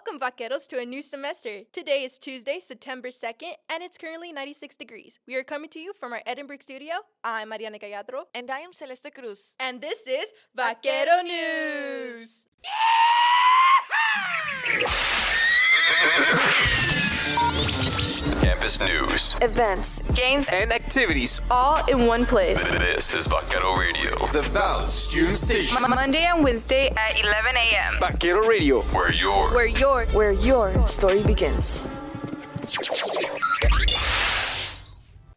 Welcome, Vaqueros, to a new semester. Today is Tuesday, September 2nd, and it's currently 96 degrees. We are coming to you from our Edinburgh studio. I'm Mariana Galladro. And I am Celeste Cruz. And this is Vaquero News. Campus news, Events, games, and activities. All in one place. This is Vaquero Radio, the Valley Student Station. Monday and Wednesday at 11 a.m. Vaquero Radio, where your story begins.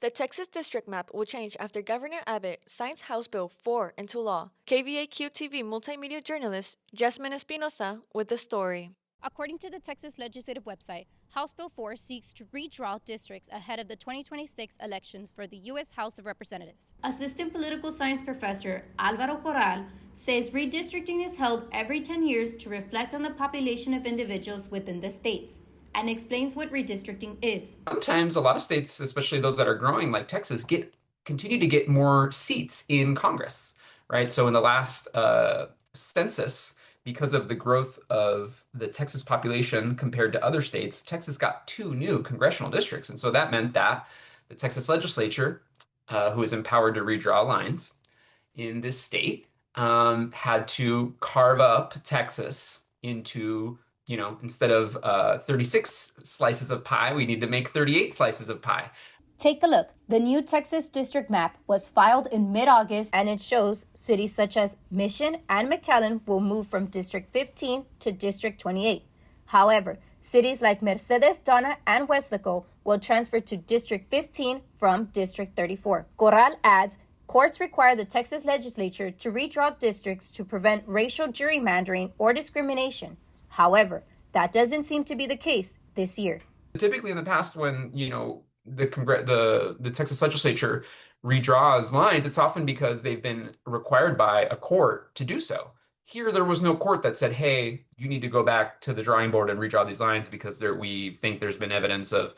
The Texas district map will change after Governor Abbott signs House Bill 4 into law. KVAQ-TV multimedia journalist Jasmine Espinosa with the story. According to the Texas legislative website, House Bill 4 seeks to redraw districts ahead of the 2026 elections for the U.S. House of Representatives. Assistant political science professor Álvaro Corral says redistricting is held every 10 years to reflect on the population of individuals within the states, and explains what redistricting is. Sometimes a lot of states, especially those that are growing like Texas, continue to get more seats in Congress, right? So in the last census, because of the growth of the Texas population compared to other states, Texas got 2 new congressional districts. And so that meant that the Texas legislature, who is empowered to redraw lines in this state, had to carve up Texas into, instead of 36 slices of pie, we need to make 38 slices of pie. Take a look. The new Texas district map was filed in mid-August, and it shows cities such as Mission and McAllen will move from District 15 to District 28. However, cities like Mercedes, Donna, and Weslaco will transfer to District 15 from District 34. Corral adds, courts require the Texas legislature to redraw districts to prevent racial gerrymandering or discrimination. However, that doesn't seem to be the case this year. Typically in the past, when, the Texas legislature redraws lines, it's often because they've been required by a court to do so. Here, there was no court that said, hey, you need to go back to the drawing board and redraw these lines because we think there's been evidence of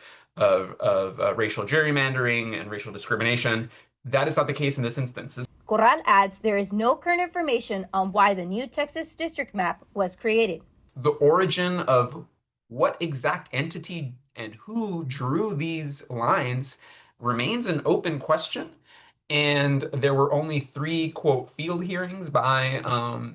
racial gerrymandering and racial discrimination. That is not the case in this instance. Corral adds there is no current information on why the new Texas district map was created. The origin of what exact entity and who drew these lines remains an open question. And there were only 3, quote, field hearings by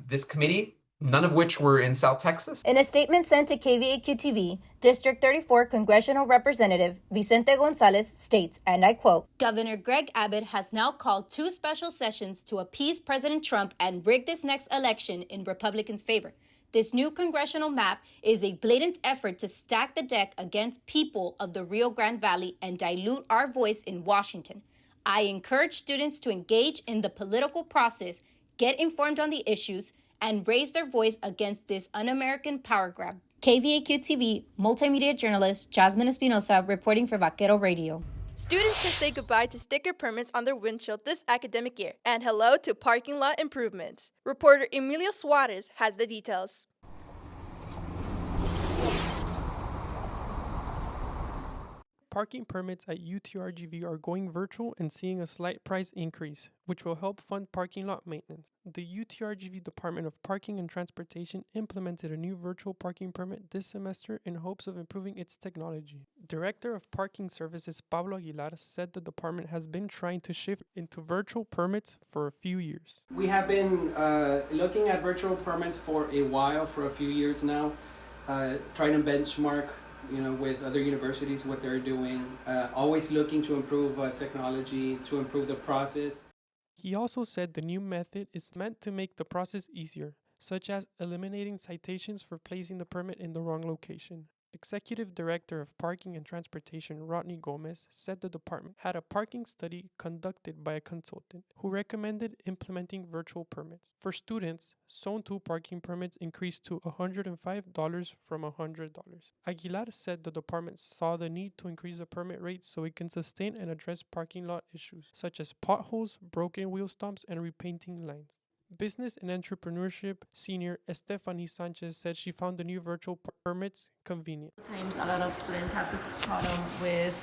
this committee, none of which were in South Texas. In a statement sent to KVAQ-TV, District 34 Congressional Representative Vicente Gonzalez states, and I quote, Governor Greg Abbott has now called 2 special sessions to appease President Trump and rig this next election in Republicans' favor. This new congressional map is a blatant effort to stack the deck against people of the Rio Grande Valley and dilute our voice in Washington. I encourage students to engage in the political process, get informed on the issues, and raise their voice against this un-American power grab. KVAQ-TV multimedia journalist Jasmine Espinosa reporting for Vaquero Radio. Students can say goodbye to sticker permits on their windshield this academic year, and hello to parking lot improvements. Reporter Emilio Suarez has the details. Parking permits at UTRGV are going virtual and seeing a slight price increase, which will help fund parking lot maintenance. The UTRGV Department of Parking and Transportation implemented a new virtual parking permit this semester in hopes of improving its technology. Director of Parking Services Pablo Aguilar said the department has been trying to shift into virtual permits for a few years. We have been looking at virtual permits for a few years now, trying to benchmark with other universities, what they're doing, always looking to improve technology, to improve the process. He also said the new method is meant to make the process easier, such as eliminating citations for placing the permit in the wrong location. Executive Director of Parking and Transportation Rodney Gomez said the department had a parking study conducted by a consultant who recommended implementing virtual permits. For students, Zone 2 parking permits increased to $105 from $100. Aguilar said the department saw the need to increase the permit rate so it can sustain and address parking lot issues, such as potholes, broken wheel stumps, and repainting lines. Business and Entrepreneurship Senior Estefany Sanchez said she found the new virtual permits convenient. Sometimes a lot of students have this problem with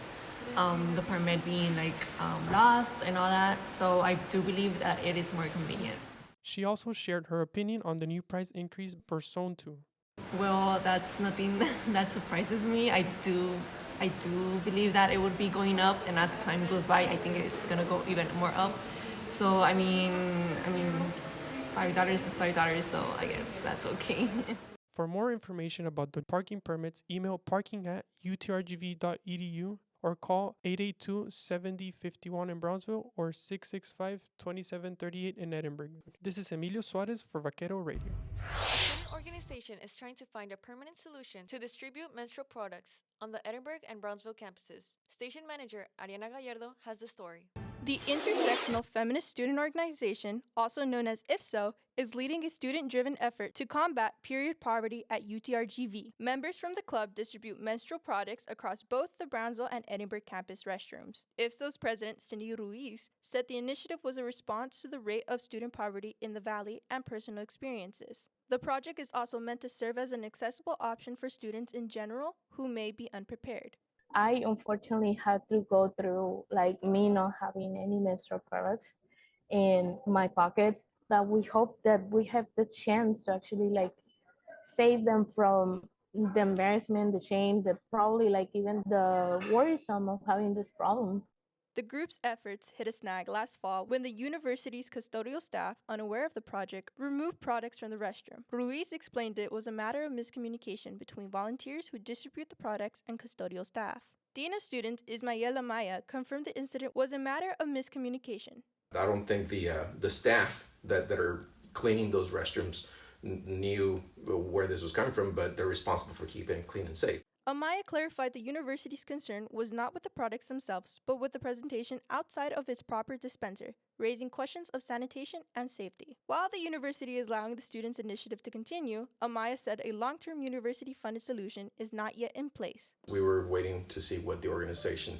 the permit being lost and all that, so I do believe that it is more convenient. She also shared her opinion on the new price increase for Zone 2. Well, that's nothing that surprises me. I do believe that it would be going up, and as time goes by, I think it's gonna go even more up. So I mean, $5 is $5, so I guess that's okay. For more information about the parking permits, email parking@utrgv.edu or call 882-7051 in Brownsville or 665-2738 in Edinburgh. This is Emilio Suarez for Vaquero Radio. Student organization is trying to find a permanent solution to distribute menstrual products on the Edinburgh and Brownsville campuses. Station manager Ariana Gallardo has the story. The Intersectional Feminist Student Organization, also known as IFSO, is leading a student-driven effort to combat period poverty at UTRGV. Members from the club distribute menstrual products across both the Brownsville and Edinburgh campus restrooms. IFSO's president, Cindy Ruiz, said the initiative was a response to the rate of student poverty in the valley and personal experiences. The project is also meant to serve as an accessible option for students in general who may be unprepared. I unfortunately had to go through like me not having any menstrual products in my pockets, that we hope that we have the chance to actually like save them from the embarrassment, the shame, the probably like even the worrisome of having this problem. The group's efforts hit a snag last fall when the university's custodial staff, unaware of the project, removed products from the restroom. Ruiz explained it was a matter of miscommunication between volunteers who distribute the products and custodial staff. Dean of Students Ismael Amaya confirmed the incident was a matter of miscommunication. I don't think the staff that are cleaning those restrooms knew where this was coming from, but they're responsible for keeping it clean and safe. Amaya clarified the university's concern was not with the products themselves, but with the presentation outside of its proper dispenser, raising questions of sanitation and safety. While the university is allowing the students' initiative to continue, Amaya said a long-term university-funded solution is not yet in place. We were waiting to see what the organization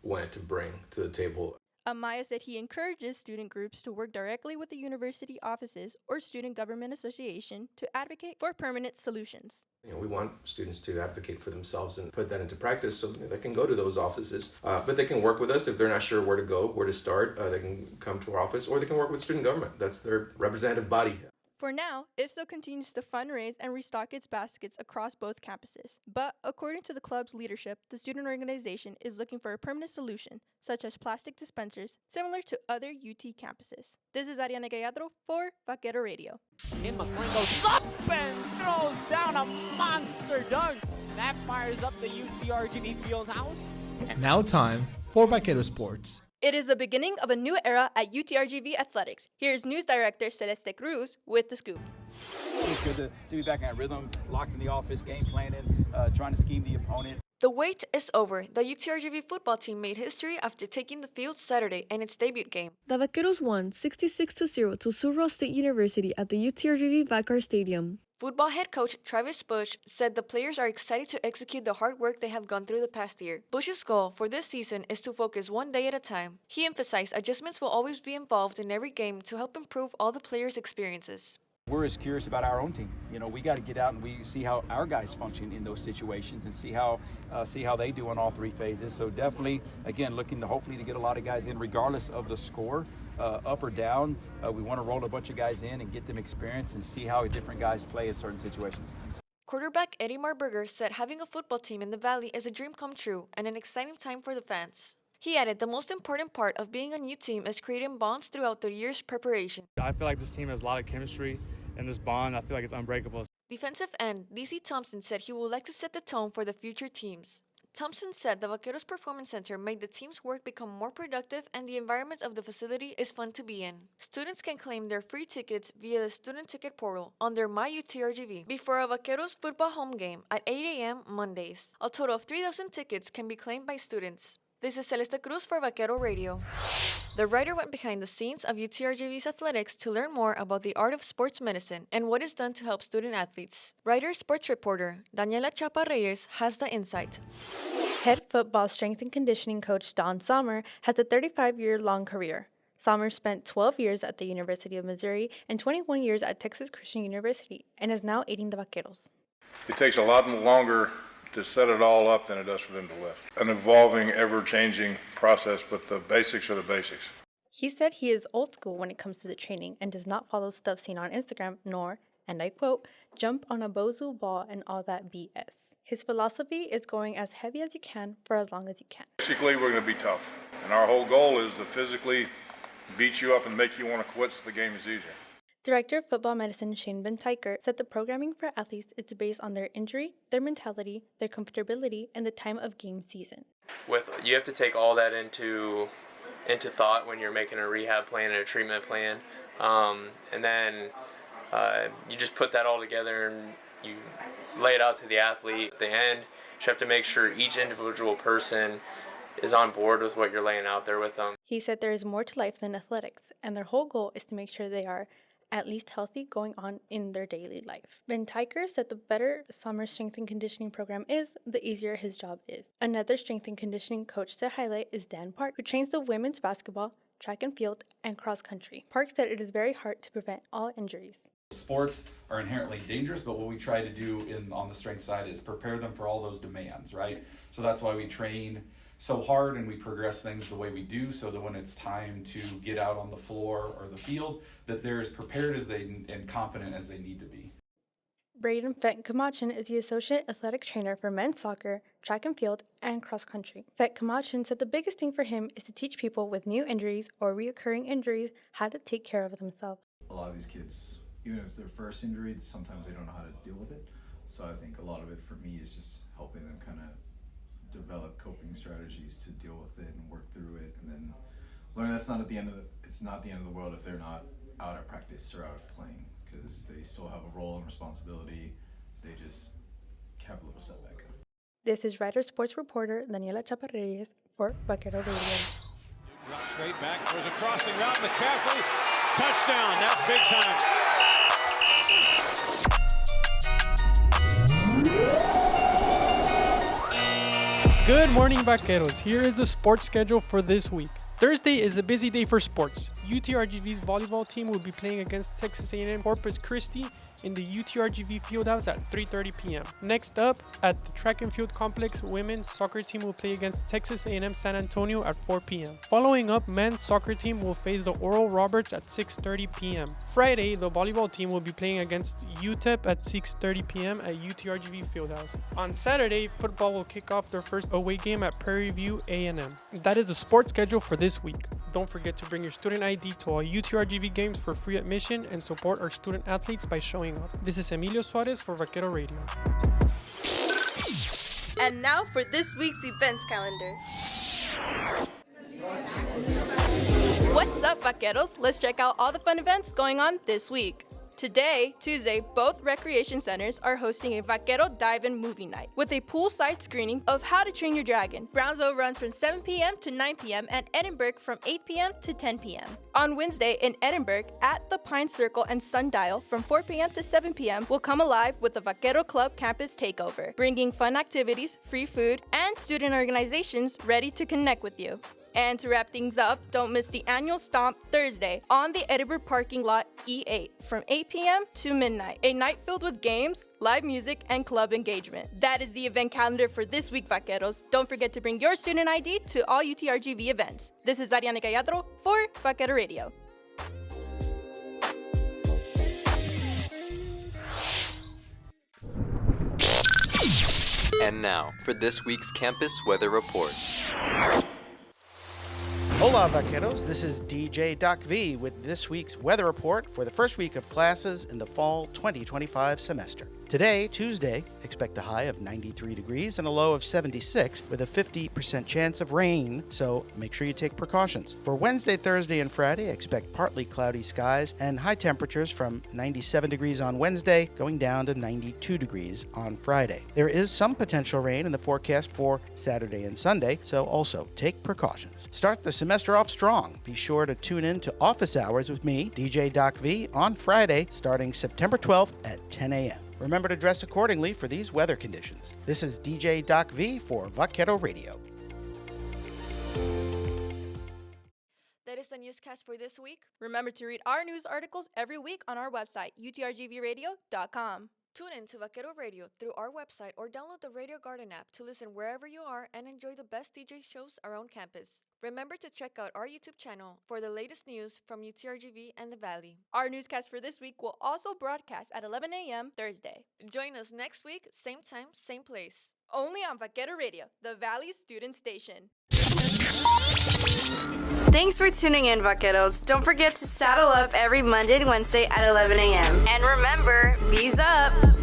wanted to bring to the table. Amaya said he encourages student groups to work directly with the university offices or student government association to advocate for permanent solutions. We want students to advocate for themselves and put that into practice so they can go to those offices. But they can work with us if they're not sure where to go, where to start. They can come to our office, or they can work with student government. That's their representative body. For now, IFSO continues to fundraise and restock its baskets across both campuses. But according to the club's leadership, the student organization is looking for a permanent solution, such as plastic dispensers, similar to other UT campuses. This is Ariana Gallardo for Vaquero Radio. McClain goes up and throws down a monster dunk. That fires up the UTRGV field house. Now time for Vaquero Sports. It is the beginning of a new era at UTRGV Athletics. Here's News Director Celeste Cruz with the scoop. It's good to be back in that rhythm, locked in the office, game planning, trying to scheme the opponent. The wait is over. The UTRGV football team made history after taking the field Saturday in its debut game. The Vaqueros won 66-0 to Sioux Falls State University at the UTRGV Vaquero Stadium. Football head coach Travis Bush said the players are excited to execute the hard work they have gone through the past year. Bush's goal for this season is to focus one day at a time. He emphasized adjustments will always be involved in every game to help improve all the players' experiences. We're as curious about our own team. We got to get out and we see how our guys function in those situations and see how they do on all three phases. So definitely, again, looking to hopefully to get a lot of guys in regardless of the score, up or down. We want to roll a bunch of guys in and get them experience and see how different guys play in certain situations. Quarterback Eddie Marburger said having a football team in the Valley is a dream come true and an exciting time for the fans. He added the most important part of being a new team is creating bonds throughout the year's preparation. I feel like this team has a lot of chemistry, and this bond, I feel like it's unbreakable. Defensive end DC Thompson said he would like to set the tone for the future teams. Thompson said the Vaqueros Performance Center made the team's work become more productive and the environment of the facility is fun to be in. Students can claim their free tickets via the student ticket portal on their MyUTRGV before a Vaqueros football home game at 8 a.m. Mondays. A total of 3,000 tickets can be claimed by students. This is Celeste Cruz for Vaquero Radio. The writer went behind the scenes of UTRGV's athletics to learn more about the art of sports medicine and what is done to help student athletes. Writer sports reporter Daniela Chapa Reyes has the insight. Head football strength and conditioning coach Don Sommer has a 35-year-long career. Sommer spent 12 years at the University of Missouri and 21 years at Texas Christian University and is now aiding the Vaqueros. It takes a lot longer to set it all up than it does for them to lift. An evolving, ever-changing process, but the basics are the basics. He said he is old school when it comes to the training and does not follow stuff seen on Instagram nor and I quote, jump on a bozu ball and all that BS. His philosophy is going as heavy as you can for as long as you can. Basically, we're going to be tough. And our whole goal is to physically beat you up and make you want to quit so the game is easier. Director of Football Medicine Shane Van Tyker said the programming for athletes is based on their injury, their mentality, their comfortability, and the time of game season. You have to take all that into thought when you're making a rehab plan and a treatment plan, and then you just put that all together and you lay it out to the athlete. At the end, you have to make sure each individual person is on board with what you're laying out there with them. He said there is more to life than athletics, and their whole goal is to make sure they are at least healthy going on in their daily life. Van Tyker said the better Sommer's strength and conditioning program is, the easier his job is. Another strength and conditioning coach to highlight is Dan Park, who trains the women's basketball, track and field, and cross country. Park said it is very hard to prevent all injuries. Sports are inherently dangerous, but what we try to do on the strength side is prepare them for all those demands, right? So that's why we train so hard and we progress things the way we do, so that when it's time to get out on the floor or the field, that they're as prepared as and confident as they need to be. Braden Fett Kamachin is the Associate Athletic Trainer for men's soccer, track and field, and cross country. Fett Kamachin said the biggest thing for him is to teach people with new injuries or reoccurring injuries how to take care of themselves. A lot of these kids, even if it's their first injury, sometimes they don't know how to deal with it. So I think a lot of it for me is just helping them kind of develop coping strategies to deal with it and work through it, and then learn that's not the end of the world if they're not out at practice or out playing, because they still have a role and responsibility. They just have a little setback. This is Rider Sports reporter Daniela Chaparreyes for Vaquero Radio. Straight back, there's a crossing route, McCaffrey, touchdown, that's big time. Good morning, Vaqueros. Here is the sports schedule for this week. Thursday is a busy day for sports. UTRGV's volleyball team will be playing against Texas A&M Corpus Christi in the UTRGV Fieldhouse at 3:30 p.m. Next up, at the track and field complex, women's soccer team will play against Texas A&M San Antonio at 4 p.m. Following up, men's soccer team will face the Oral Roberts at 6:30 p.m. Friday, the volleyball team will be playing against UTEP at 6:30 p.m. at UTRGV Fieldhouse. On Saturday, football will kick off their first away game at Prairie View A&M. That is the sports schedule for this week. Don't forget to bring your student ID to all UTRGV games for free admission and support our student athletes by showing up. This is Emilio Suarez for Vaquero Radio. And now for this week's events calendar. What's up, Vaqueros? Let's check out all the fun events going on this week. Today, Tuesday, both recreation centers are hosting a Vaquero Dive-In movie night with a poolside screening of How to Train Your Dragon. Brownsville runs from 7 p.m. to 9 p.m. and Edinburgh from 8 p.m. to 10 p.m. On Wednesday in Edinburgh, at the Pine Circle and Sundial from 4 p.m. to 7 p.m. will come alive with the Vaquero Club Campus Takeover, bringing fun activities, free food, and student organizations ready to connect with you. And to wrap things up, don't miss the annual Stomp Thursday on the Edinburgh parking lot E8 from 8 p.m. to midnight. A night filled with games, live music, and club engagement. That is the event calendar for this week, Vaqueros. Don't forget to bring your student ID to all UTRGV events. This is Ariane Galladro for Vaquero Radio. And now, for this week's campus weather report. Hola, Vaqueros. This is DJ Doc V with this week's weather report for the first week of classes in the fall 2025 semester. Today, Tuesday, expect a high of 93 degrees and a low of 76 with a 50% chance of rain, so make sure you take precautions. For Wednesday, Thursday, and Friday, expect partly cloudy skies and high temperatures from 97 degrees on Wednesday going down to 92 degrees on Friday. There is some potential rain in the forecast for Saturday and Sunday, so also take precautions. Start the semester off strong. Be sure to tune in to Office Hours with me, DJ Doc V, on Friday starting September 12th at 10 a.m. Remember to dress accordingly for these weather conditions. This is DJ Doc V for Vaquero Radio. That is the newscast for this week. Remember to read our news articles every week on our website, utrgvradio.com. Tune in to Vaquero Radio through our website or download the Radio Garden app to listen wherever you are and enjoy the best DJ shows around campus. Remember to check out our YouTube channel for the latest news from UTRGV and the Valley. Our newscast for this week will also broadcast at 11 a.m. Thursday. Join us next week, same time, same place. Only on Vaquero Radio, the Valley's student station. Thanks for tuning in, Vaqueros. Don't forget to saddle up every Monday and Wednesday at 11 a.m. And remember, V's up!